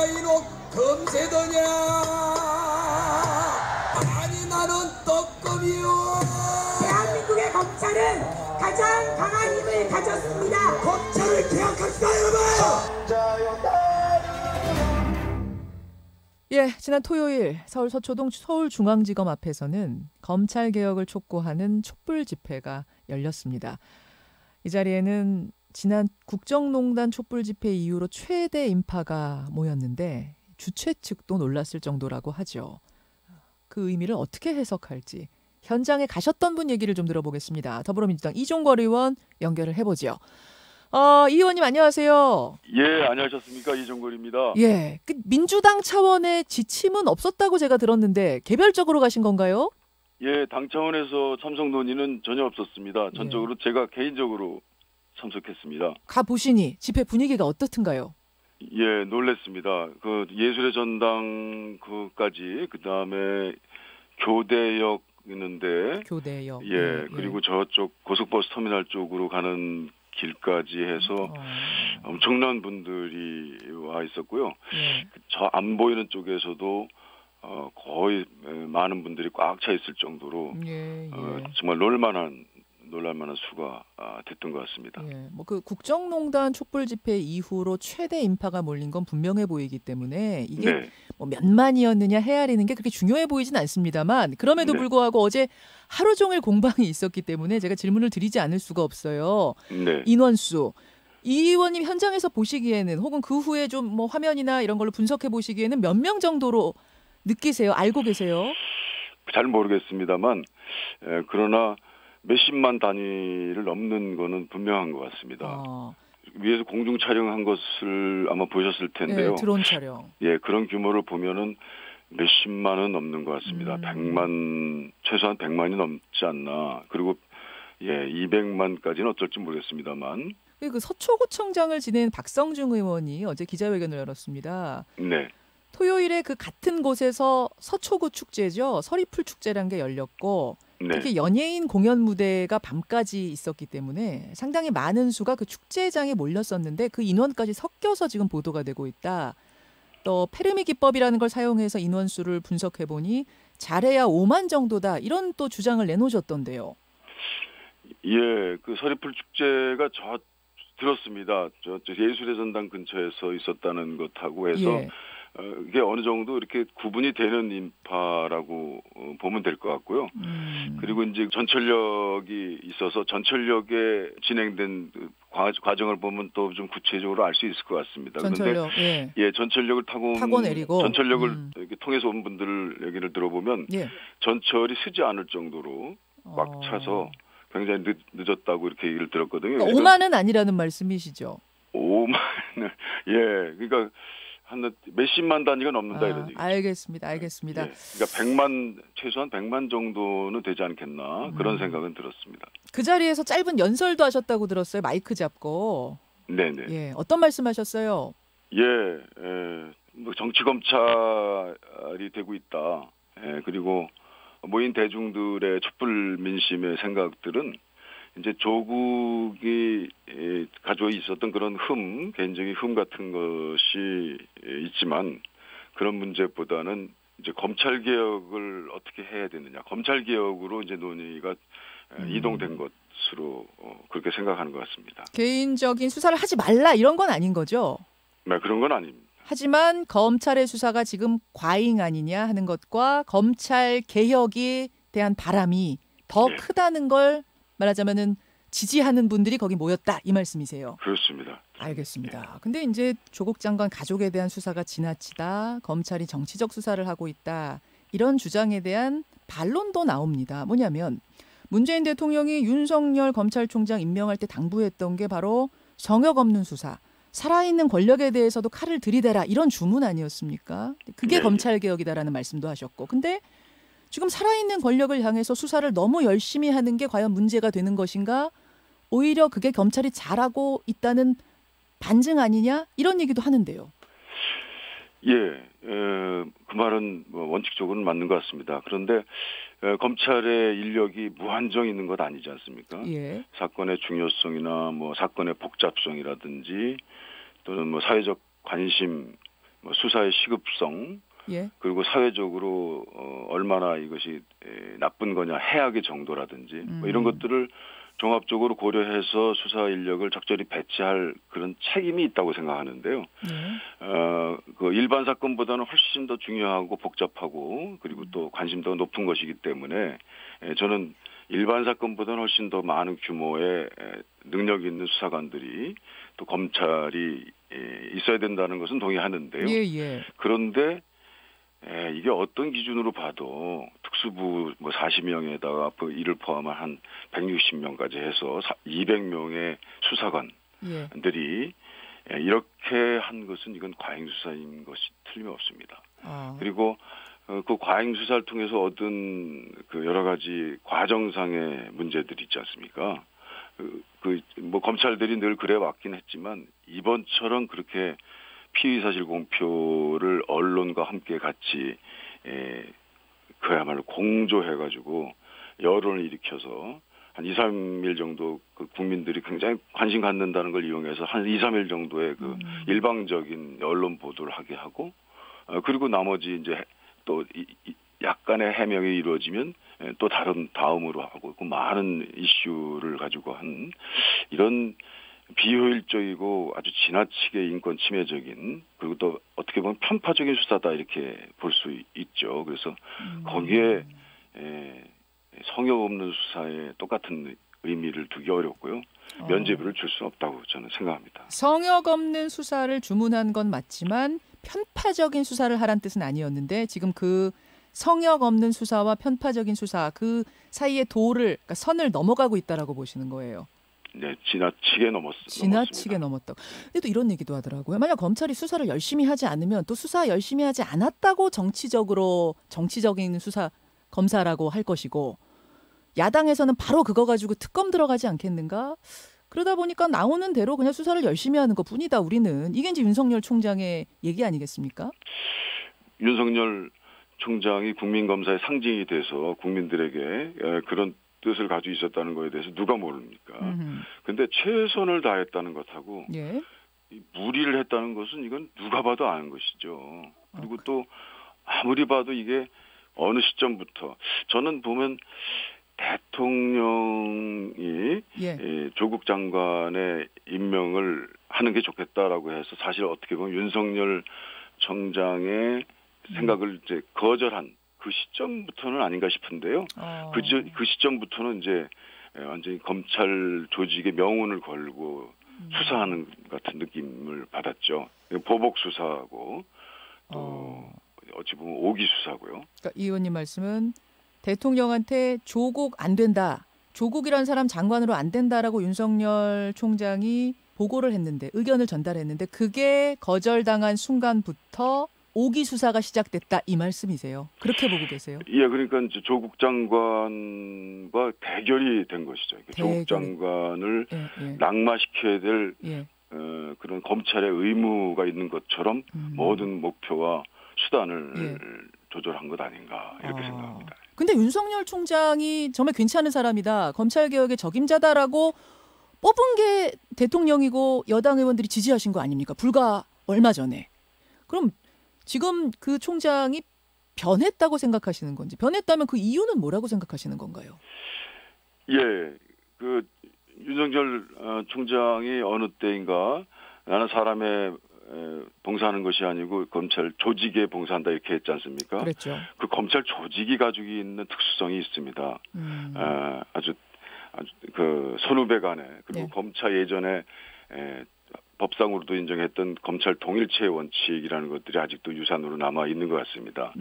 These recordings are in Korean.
이로 금세더냐. 아니 나는 떡급이요. 대한민국의 검찰은 가장 강한 힘을 가졌습니다. 검찰을 개혁합시다 여러분. 예, 지난 토요일 서울 서초동 서울중앙지검 앞에서는 검찰개혁을 촉구하는 촛불 집회가 열렸습니다. 이 자리에는 지난 국정농단 촛불 집회 이후로 최대 인파가 모였는데 주최 측도 놀랐을 정도라고 하죠. 그 의미를 어떻게 해석할지 현장에 가셨던 분 얘기를 좀 들어보겠습니다. 더불어민주당 이종걸 의원 연결을 해보죠. 이 의원님 안녕하세요. 예, 안녕하셨습니까? 이종걸입니다. 예, 그 민주당 차원의 지침은 없었다고 제가 들었는데 개별적으로 가신 건가요? 예, 당 차원에서 참석 논의는 전혀 없었습니다. 전적으로 제가 개인적으로 참석했습니다. 가보시니 집회 분위기가 어떻든가요? 예, 놀랬습니다. 그 예술의 전당 그까지 그다음에 교대역 있는데 교대역. 예, 그리고 저쪽 고속버스 터미널 쪽으로 가는 길까지 해서 엄청난 분들이 와 있었고요. 저 안 보이는 쪽에서도 거의 많은 분들이 꽉 차 있을 정도로 정말 놀랄만한 수가 됐던 것 같습니다. 예, 뭐 그 국정농단 촛불 집회 이후로 최대 인파가 몰린 건 분명해 보이기 때문에 이게 뭐 몇만이었느냐 헤아리는 게 그렇게 중요해 보이진 않습니다만 그럼에도 불구하고 어제 하루 종일 공방이 있었기 때문에 제가 질문을 드리지 않을 수가 없어요. 인원수. 이 의원님 현장에서 보시기에는 혹은 그 후에 좀 뭐 화면이나 이런 걸로 분석해 보시기에는 몇 명 정도로 느끼세요? 알고 계세요? 잘 모르겠습니다만 그러나 몇십만 단위를 넘는 거는 분명한 것 같습니다. 위에서 공중 촬영한 것을 아마 보셨을 텐데요. 네, 드론 촬영. 예, 그런 규모를 보면은 몇십만은 넘는 것 같습니다. 100만, 최소한 100만이 넘지 않나. 그리고 예, 200만까지는 어쩔지 모르겠습니다만. 그 서초구청장을 지낸 박성중 의원이 어제 기자회견을 열었습니다. 네. 토요일에 그 같은 곳에서 서초구 축제죠. 서리풀 축제라는 게 열렸고 특히 연예인 공연 무대가 밤까지 있었기 때문에 상당히 많은 수가 그 축제장에 몰렸었는데 그 인원까지 섞여서 지금 보도가 되고 있다. 또 페르미 기법이라는 걸 사용해서 인원수를 분석해보니 잘해야 5만 정도다. 이런 또 주장을 내놓으셨던데요. 예, 그 서리풀 축제가 들었습니다. 저 예술의 전당 근처에서 있었다는 것하고 해서 이게 어느 정도 이렇게 구분이 되는 인파라고 보면 될 것 같고요. 그리고 이제 전철역이 있어서 전철역에 진행된 과정을 보면 또 좀 구체적으로 알 수 있을 것 같습니다. 전철역, 예, 전철역을 타고 내리고 전철역을 이렇게 통해서 온 분들 얘기를 들어보면 전철이 쓰지 않을 정도로 꽉 차서 굉장히 늦었다고 이렇게 얘기를 들었거든요. 그러니까 5만은 아니라는 말씀이시죠? 5만을 예, 그러니까 한 몇십만 단위가 넘는다 이런 얘기죠. 알겠습니다. 예, 그러니까 최소한 100만 정도는 되지 않겠나 그런 생각은 들었습니다. 그 자리에서 짧은 연설도 하셨다고 들었어요. 마이크 잡고. 네네. 예, 어떤 말씀하셨어요? 뭐 정치 검찰이 되고 있다. 예, 그리고 모인 대중들의 촛불 민심의 생각들은 이제 조국이 가지고 있었던 그런 개인적인 같은 것이 있지만 그런 문제보다는 이제 검찰 개혁을 어떻게 해야 되느냐, 검찰 개혁으로 이제 논의가 이동된 것으로 그렇게 생각하는 것 같습니다. 개인적인 수사를 하지 말라 이런 건 아닌 거죠? 네, 그런 건 아닙니다. 하지만 검찰의 수사가 지금 과잉 아니냐 하는 것과 검찰 개혁에 대한 바람이 더 크다는 걸 말하자면은 지지하는 분들이 거기 모였다 이 말씀이세요. 그렇습니다. 알겠습니다. 근데 이제 조국 장관 가족에 대한 수사가 지나치다, 검찰이 정치적 수사를 하고 있다 이런 주장에 대한 반론도 나옵니다. 뭐냐면 문재인 대통령이 윤석열 검찰총장 임명할 때 당부했던 게 바로 성역 없는 수사, 살아있는 권력에 대해서도 칼을 들이대라 이런 주문 아니었습니까? 그게 검찰 개혁이다라는 말씀도 하셨고, 근데 지금 살아있는 권력을 향해서 수사를 너무 열심히 하는 게 과연 문제가 되는 것인가? 오히려 그게 검찰이 잘하고 있다는 반증 아니냐? 이런 얘기도 하는데요. 예, 그 말은 원칙적으로는 맞는 것 같습니다. 그런데 검찰의 인력이 무한정 있는 것 아니지 않습니까? 예. 사건의 중요성이나 뭐 사건의 복잡성이라든지 또는 뭐 사회적 관심 뭐 수사의 시급성 예. 그리고 사회적으로 얼마나 이것이 나쁜 거냐 해악의 정도라든지 뭐 이런 것들을 종합적으로 고려해서 수사 인력을 적절히 배치할 그런 책임이 있다고 생각하는데요. 그 일반 사건보다는 훨씬 더 중요하고 복잡하고 그리고 또 관심도가 높은 것이기 때문에 저는 일반 사건보다는 훨씬 더 많은 규모의 능력 있는 수사관들이 또 검찰이 있어야 된다는 것은 동의하는데요. 예. 그런데 이게 어떤 기준으로 봐도 특수부 뭐 40명에다가 이를 포함한 한 160명까지 해서 200명의 수사관들이 이렇게 한 것은 이건 과잉 수사인 것이 틀림없습니다. 그리고 그 과잉 수사를 통해서 얻은 그 여러 가지 과정상의 문제들이 있지 않습니까? 뭐 검찰들이 늘 그래 왔긴 했지만 이번처럼 그렇게 피의 사실 공표를 언론과 함께 같이 그야말로 공조해가지고 여론을 일으켜서 한 2, 3일 정도 그 국민들이 굉장히 관심 갖는다는 걸 이용해서 한 2, 3일 정도의 그 일방적인 언론 보도를 하게 하고 그리고 나머지 이제 또 약간의 해명이 이루어지면 또 다음으로 하고 그 많은 이슈를 가지고 한 이런 비효율적이고 아주 지나치게 인권 침해적인 그리고 또 어떻게 보면 편파적인 수사다 이렇게 볼 수 있죠. 그래서 거기에 성역 없는 수사에 똑같은 의미를 두기 어렵고요. 면죄부를 줄 수 없다고 저는 생각합니다. 성역 없는 수사를 주문한 건 맞지만 편파적인 수사를 하란 뜻은 아니었는데 지금 그 성역 없는 수사와 편파적인 수사 그 사이의 그러니까 선을 넘어가고 있다라고 보시는 거예요. 네, 지나치게 지나치게 넘었다고. 근데 또 이런 얘기도 하더라고요. 만약 검찰이 수사를 열심히 하지 않으면 또 수사 열심히 하지 않았다고 정치적인 수사 검사라고 할 것이고 야당에서는 바로 그거 가지고 특검 들어가지 않겠는가? 그러다 보니까 나오는 대로 그냥 수사를 열심히 하는 것뿐이다. 우리는 이게 이제 윤석열 총장의 얘기 아니겠습니까? 윤석열 총장이 국민검사의 상징이 돼서 국민들에게 그런 뜻을 가지고 있었다는 거에 대해서 누가 모릅니까? 근데 최선을 다했다는 것하고 무리를 했다는 것은 이건 누가 봐도 아는 것이죠. 그리고 또 아무리 봐도 이게 어느 시점부터 저는 보면 대통령이 조국 장관의 임명을 하는 게 좋겠다라고 해서 사실 어떻게 보면 윤석열 총장의 생각을 이제 거절한 그 시점부터는 아닌가 싶은데요. 그 시점부터는 이제 완전히 검찰 조직의 명운을 걸고 수사하는 같은 느낌을 받았죠. 보복 수사하고 또 어찌 보면 오기 수사고요. 그러니까 이 의원님 말씀은 대통령한테 조국 안 된다. 조국이라는 사람 장관으로 안 된다라고 윤석열 총장이 보고를 했는데 의견을 전달했는데 그게 거절당한 순간부터 오기 수사가 시작됐다 이 말씀이세요. 그렇게 보고 계세요? 예, 그러니까 이제 조국 장관과 대결이 된 것이죠. 조국 장관을 낙마시켜야 될 그런 검찰의 의무가 있는 것처럼 모든 목표와 수단을 조절한 것 아닌가 이렇게 생각합니다. 근데 윤석열 총장이 정말 괜찮은 사람이다. 검찰개혁의 적임자다라고 뽑은 게 대통령이고 여당 의원들이 지지하신 거 아닙니까? 불과 얼마 전에. 그럼 지금 그 총장이 변했다고 생각하시는 건지 변했다면 그 이유는 뭐라고 생각하시는 건가요? 예, 그 윤석열 총장이 어느 때인가 나는 사람의 봉사하는 것이 아니고 검찰 조직에 봉사한다 이렇게 했지 않습니까? 그렇죠. 그 검찰 조직이 가지고 있는 특수성이 있습니다. 아주 그 선후배간에 그리고 검찰 예전에 법상으로도 인정했던 검찰 통일체의 원칙이라는 것들이 아직도 유산으로 남아 있는 것 같습니다.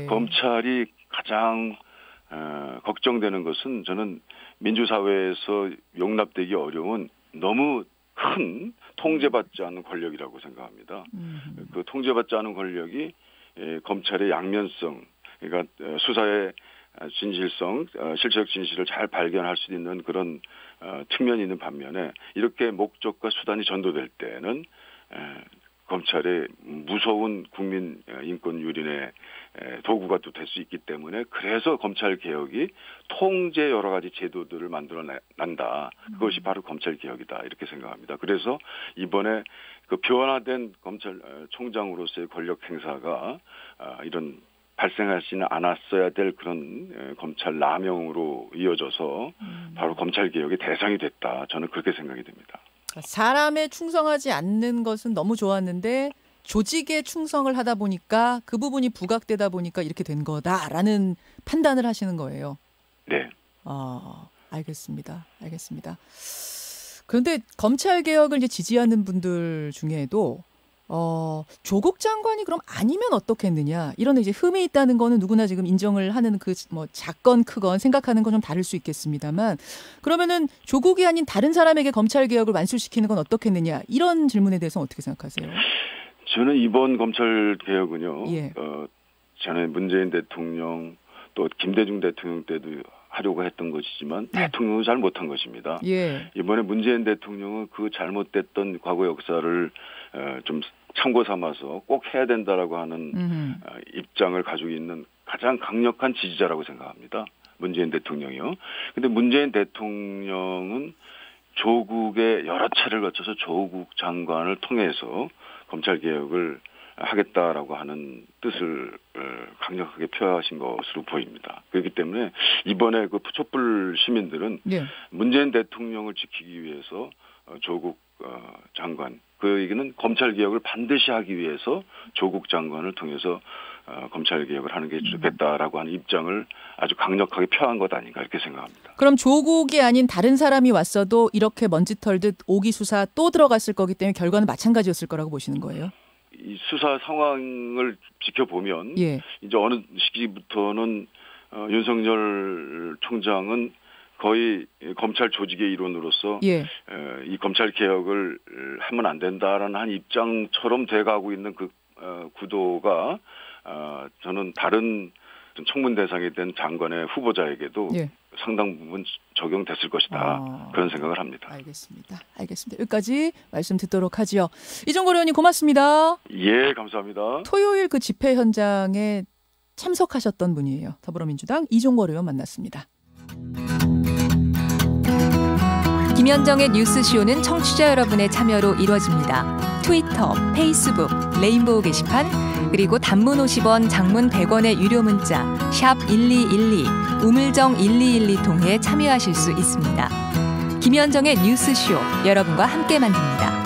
검찰이 가장 걱정되는 것은 저는 민주사회에서 용납되기 어려운 너무 큰 통제받지 않은 권력이라고 생각합니다. 그 통제받지 않은 권력이 검찰의 양면성, 그러니까 수사의 진실성, 실체적 진실을 잘 발견할 수 있는 그런 측면이 있는 반면에 이렇게 목적과 수단이 전도될 때는 검찰의 무서운 국민 인권 유린의 도구가 또 될 수 있기 때문에 그래서 검찰 개혁이 통제 여러 가지 제도들을 만들어 난다. 그것이 바로 검찰 개혁이다 이렇게 생각합니다. 그래서 이번에 그 변화된 검찰총장으로서의 권력 행사가 이런 발생하지는 않았어야 될 그런 검찰 남용으로 이어져서 바로 검찰 개혁의 대상이 됐다. 저는 그렇게 생각이 됩니다. 사람에 충성하지 않는 것은 너무 좋았는데 조직에 충성을 하다 보니까 그 부분이 부각되다 보니까 이렇게 된 거다라는 판단을 하시는 거예요. 네. 알겠습니다. 그런데 검찰 개혁을 이제 지지하는 분들 중에도 조국 장관이 그럼 아니면 어떻겠느냐 이런 이제 흠이 있다는 거는 누구나 지금 인정을 하는 그 뭐 작건 크건 생각하는 건 좀 다를 수 있겠습니다만 그러면은 조국이 아닌 다른 사람에게 검찰 개혁을 완수시키는 건 어떻겠느냐 이런 질문에 대해서는 어떻게 생각하세요? 저는 이번 검찰 개혁은요. 예. 전에 문재인 대통령 또 김대중 대통령 때도 하려고 했던 것이지만 대통령은 잘 못한 것입니다. 예. 이번에 문재인 대통령은 그 잘못됐던 과거 역사를 좀 참고 삼아서 꼭 해야 된다라고 하는 입장을 가지고 있는 가장 강력한 지지자라고 생각합니다. 문재인 대통령이요. 근데 문재인 대통령은 조국의 여러 차례를 거쳐서 조국 장관을 통해서 검찰 개혁을 하겠다라고 하는 뜻을 강력하게 표하신 것으로 보입니다. 그렇기 때문에 이번에 그 촛불 시민들은 문재인 대통령을 지키기 위해서 조국 장관 그 얘기는 검찰 개혁을 반드시 하기 위해서 조국 장관을 통해서 검찰 개혁을 하는 게 좋겠다라고 하는 입장을 아주 강력하게 표한 것 아닌가 이렇게 생각합니다. 그럼 조국이 아닌 다른 사람이 왔어도 이렇게 먼지 털듯 5기 수사 또 들어갔을 거기 때문에 결과는 마찬가지였을 거라고 보시는 거예요? 이 수사 상황을 지켜보면 이제 어느 시기부터는 윤석열 총장은 거의 검찰 조직의 일원으로서 이 검찰 개혁을 하면 안 된다라는 한 입장처럼 돼가고 있는 그 구도가 저는 다른 청문 대상이 된 장관의 후보자에게도 상당 부분 적용됐을 것이다. 그런 생각을 합니다. 알겠습니다. 여기까지 말씀 듣도록 하지요. 이종걸 의원님 고맙습니다. 예, 감사합니다. 토요일 그 집회 현장에 참석하셨던 분이에요. 더불어민주당 이종걸 의원 만났습니다. 김현정의 뉴스쇼는 청취자 여러분의 참여로 이루어집니다. 트위터, 페이스북, 레인보우 게시판, 그리고 단문 50원, 장문 100원의 유료 문자 샵 1212, 우물정 1212 통해 참여하실 수 있습니다. 김현정의 뉴스쇼, 여러분과 함께 만듭니다.